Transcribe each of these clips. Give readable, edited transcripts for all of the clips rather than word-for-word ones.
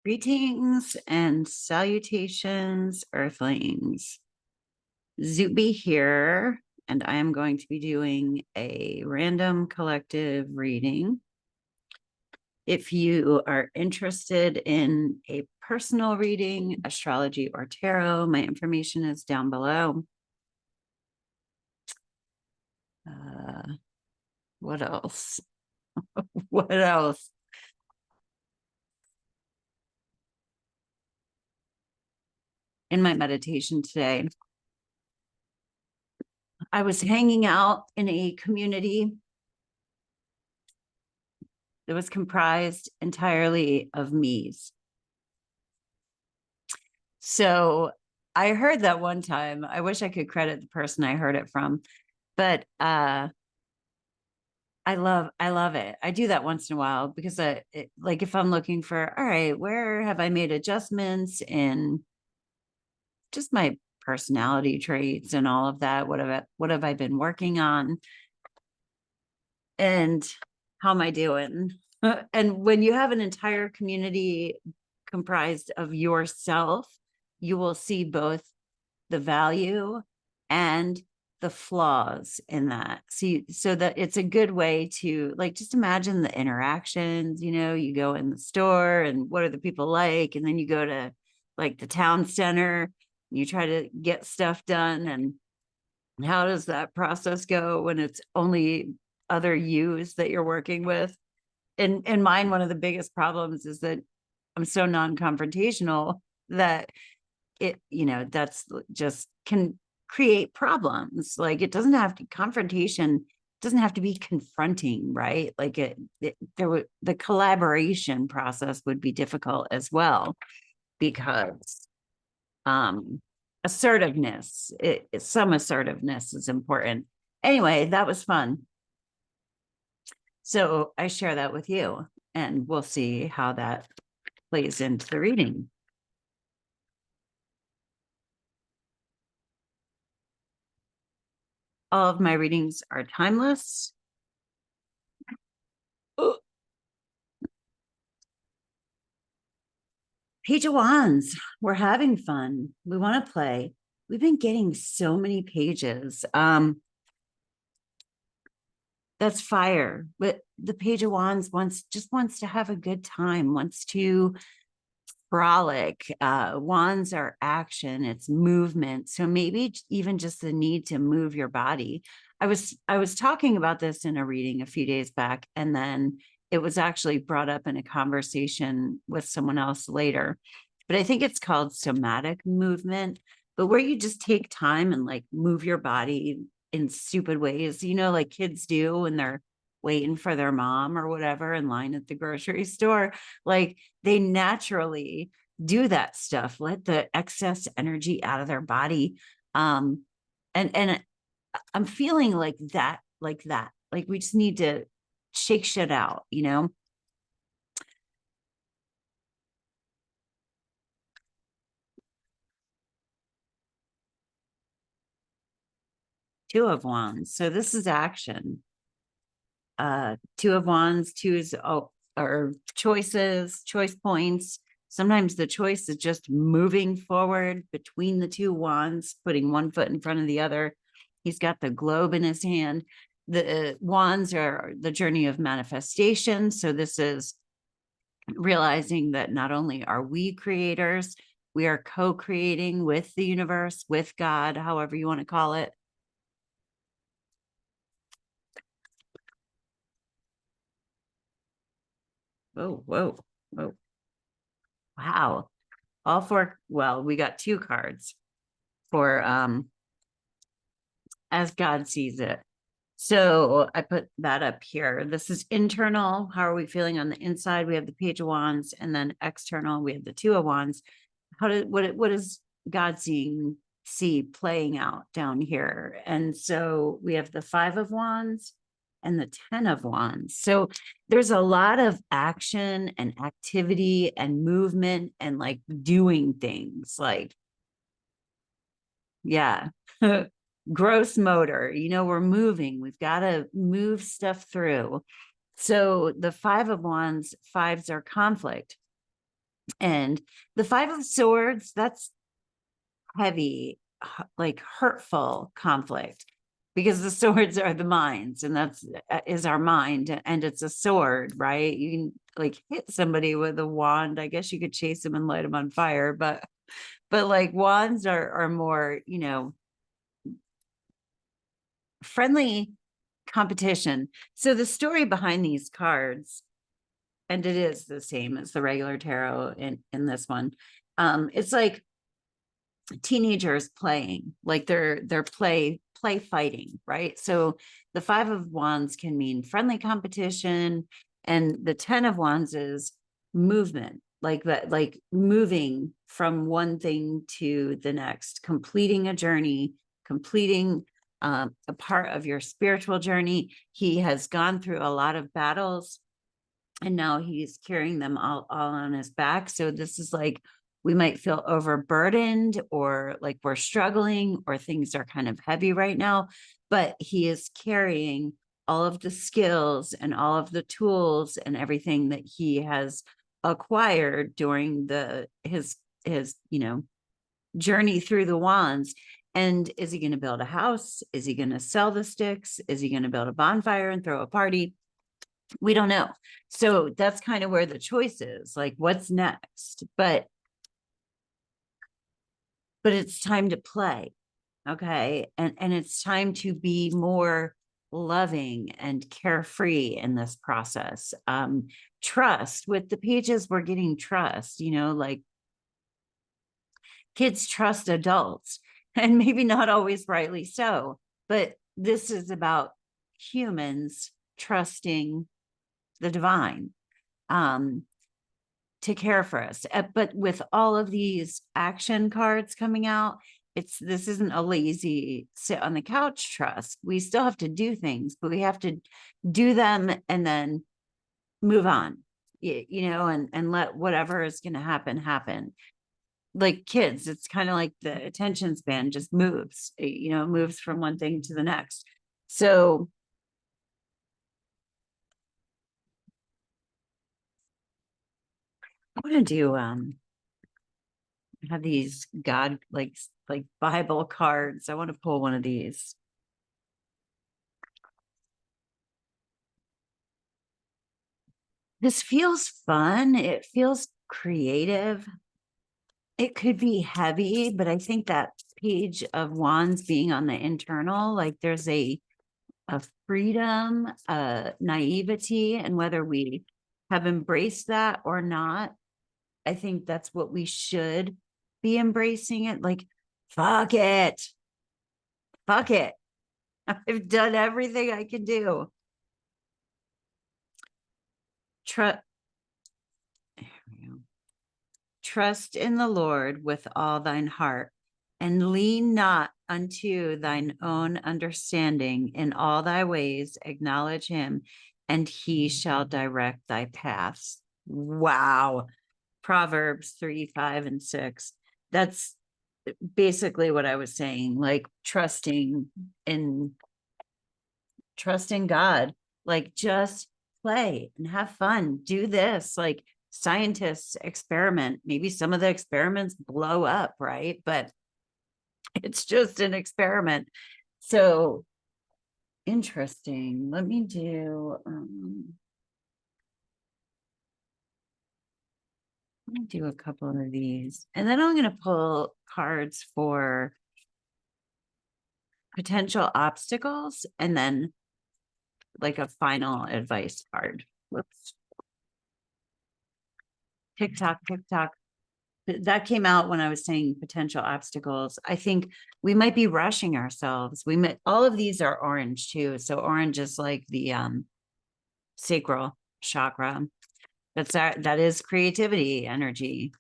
Greetings and salutations, Earthlings. Zube here, and I am going to be doing a random collective reading. If you are interested in a personal reading, astrology, or tarot, my information is down below. What else? What else? In my meditation today, I was hanging out in a community that was comprised entirely of me's. So I heard that one time. I wish I could credit the person I heard it from, but I love it. I do that once in a while because like if I'm looking for, all right, where have I made adjustments in just my personality traits and all of that? What have I been working on? And how am I doing? And when you have an entire community comprised of yourself, you will see both the value and the flaws in that. See, so that it's a good way to like just imagine the interactions. You go in the store and what are the people like, and then you go to like the town center, you try to get stuff done, and how does that process go when it's only other yous that you're working with? In mine, one of the biggest problems is that I'm so non-confrontational that that's just can create problems. Like it doesn't have to confrontation doesn't have to be confronting, right? Like the collaboration process would be difficult as well because assertiveness, some assertiveness is important. Anyway, that was fun. So I share that with you, and we'll see how that plays into the reading. All of my readings are timeless. Page of Wands, we're having fun. We want to play. We've been getting so many pages. That's fire. But the Page of Wands just wants to have a good time, wants to frolic. Wands are action, it's movement. So maybe even just the need to move your body. I was talking about this in a reading a few days back, and then it was actually brought up in a conversation with someone else later. But I think it's called somatic movement, but where you just take time and like move your body in stupid ways, like kids do when they're waiting for their mom or whatever in line at the grocery store. Like they naturally do that stuff, let the excess energy out of their body. And I'm feeling like that. Like we just need to shake shit out. Two of Wands. So this is action. Two of Wands, are choices, choice points. Sometimes the choice is just moving forward between the two wands, putting one foot in front of the other. He's got the globe in his hand. The wands are the journey of manifestation. So this is realizing that not only are we creators, we are co-creating with the universe, with God, however you want to call it. Oh, whoa, whoa. Wow. All four, well, we got two cards for as God sees it. So I put that up here. This is internal. How are we feeling on the inside? We have the Page of Wands, and then external, we have the Two of Wands. What is God see playing out down here? And so we have the Five of Wands and the 10 of Wands. So there's a lot of action and activity and movement and like doing things like, yeah. Gross motor, we're moving. We've got to move stuff through. So the Five of Wands, fives are conflict. And the Five of Swords, that's heavy, like hurtful conflict, because the swords are the minds, and that's is our mind, and it's a sword, right? You can like hit somebody with a wand. I guess you could chase them and light them on fire, but like wands are more, friendly competition. So the story behind these cards, and it is the same as the regular tarot in this one. It's like teenagers playing, like they're play fighting, right? So the Five of Wands can mean friendly competition, and the Ten of Wands is movement, like that, like moving from one thing to the next, completing a journey, completing a part of your spiritual journey. He has gone through a lot of battles, and now he's carrying them all on his back. So this is like, we might feel overburdened, or like we're struggling, or things are kind of heavy right now, but he is carrying all of the skills and all of the tools and everything that he has acquired during his journey through the wands. And is he going to build a house? Is he going to sell the sticks? Is he going to build a bonfire and throw a party? We don't know. So that's kind of where the choice is, like, what's next? But it's time to play. Okay. And it's time to be more loving and carefree in this process. Trust. With the pages, we're getting trust, like kids trust adults, and maybe not always rightly so, but this is about humans trusting the divine to care for us. But with all of these action cards coming out, this isn't a lazy sit on the couch trust. We still have to do things, but we have to do them and then move on, and let whatever is going to happen. Like kids, it's kind of like the attention span just moves, moves from one thing to the next. So I want to do have these God, like Bible cards. I want to pull one of these. This feels fun. It feels creative. It could be heavy, but I think that Page of Wands being on the internal, like there's a freedom, a naivety, and whether we have embraced that or not, I think that's what we should be embracing it. Like, fuck it. Fuck it. I've done everything I can do. Trust in the Lord with all thine heart, and lean not unto thine own understanding. In all thy ways acknowledge him, and he shall direct thy paths. Wow. Proverbs 3, 5, and 6. That's basically what I was saying, like trusting God, like just play and have fun, do this, like scientists experiment, maybe some of the experiments blow up, right? But it's just an experiment. So interesting. Let me do a couple of these, and then I'm going to pull cards for potential obstacles, and then like a final advice card. Whoops. TikTok. That came out when I was saying potential obstacles. I think we might be rushing ourselves. All of these are orange too. So orange is like the sacral chakra. That is creativity energy.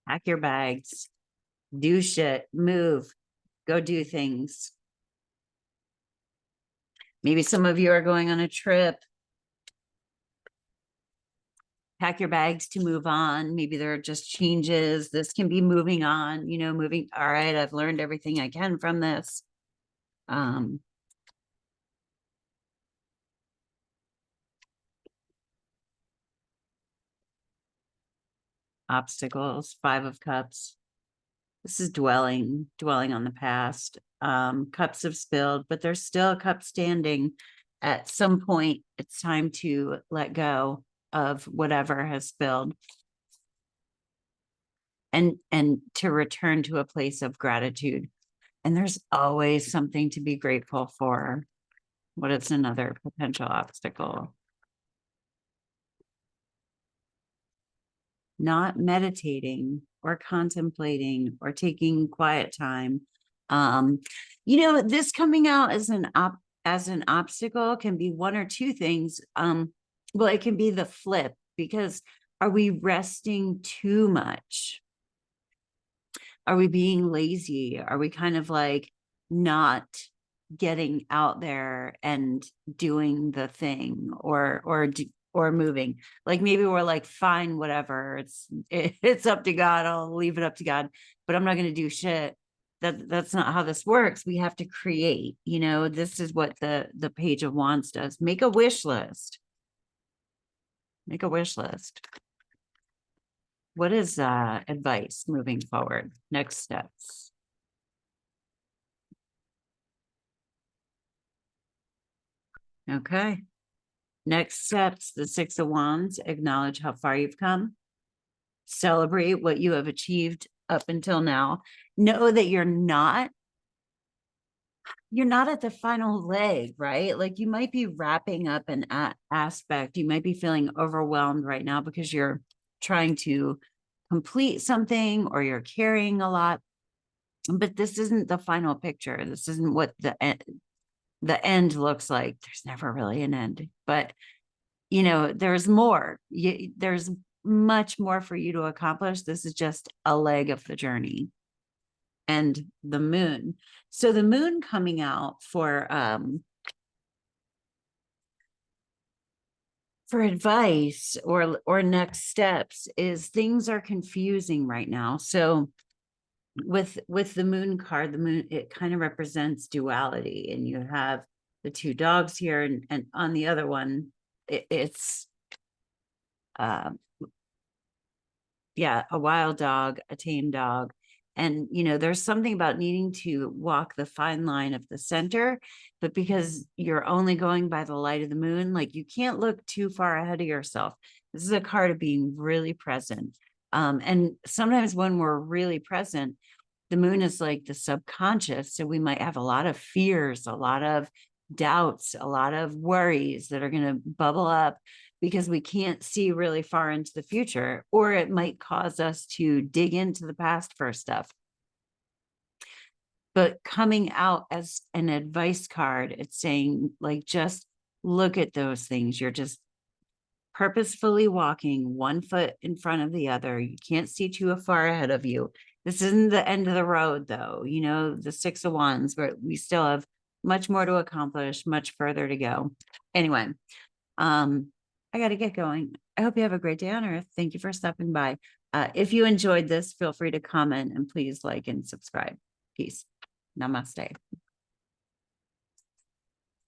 Pack your bags, do shit, move, go do things. Maybe some of you are going on a trip. Pack your bags to move on. Maybe there are just changes. This can be moving on, moving. All right, I've learned everything I can from this. obstacles. 5 of Cups. This is dwelling on the past. Cups have spilled, but there's still a cup standing. At some point, it's time to let go of whatever has spilled and to return to a place of gratitude. And there's always something to be grateful for. What is another potential obstacle? Not meditating or contemplating or taking quiet time. This coming out as an obstacle can be one or two things. Well, it can be the flip, because are we resting too much? Are we being lazy? Are we kind of like not getting out there and doing the thing, or moving? Like maybe we're like, fine, whatever, it's up to God, I'll leave it up to God, but I'm not going to do shit. That's not how this works. We have to create. This is what the Page of Wands does. Make a wish list. Make a wish list. What is advice moving forward? Next steps. Okay. Next steps, the 6 of Wands. Acknowledge how far you've come. Celebrate what you have achieved up until now. Know that you're not at the final leg, right? Like you might be wrapping up an aspect. You might be feeling overwhelmed right now because you're trying to complete something, or you're carrying a lot. But this isn't the final picture. This isn't what the end looks like. There's never really an end, but there's more. There's much more for you to accomplish. This is just a leg of the journey. And the moon. So the moon coming out for advice or next steps is things are confusing right now. So with the moon card, the moon, it kind of represents duality, and you have the 2 dogs here, and on the other one, it's a wild dog, a tame dog. And there's something about needing to walk the fine line of the center, but because you're only going by the light of the moon, like you can't look too far ahead of yourself. This is a card of being really present. And sometimes when we're really present, the moon is like the subconscious. So we might have a lot of fears, a lot of doubts, a lot of worries that are going to bubble up because we can't see really far into the future, or it might cause us to dig into the past for stuff. But coming out as an advice card, it's saying, like, just look at those things. You're just purposefully walking one foot in front of the other. You can't see too far ahead of you. This isn't the end of the road, though. The 6 of Wands, but we still have much more to accomplish, much further to go. Anyway, I got to get going. I hope you have a great day on Earth. Thank you for stopping by. If you enjoyed this, feel free to comment, and please like and subscribe. Peace. Namaste.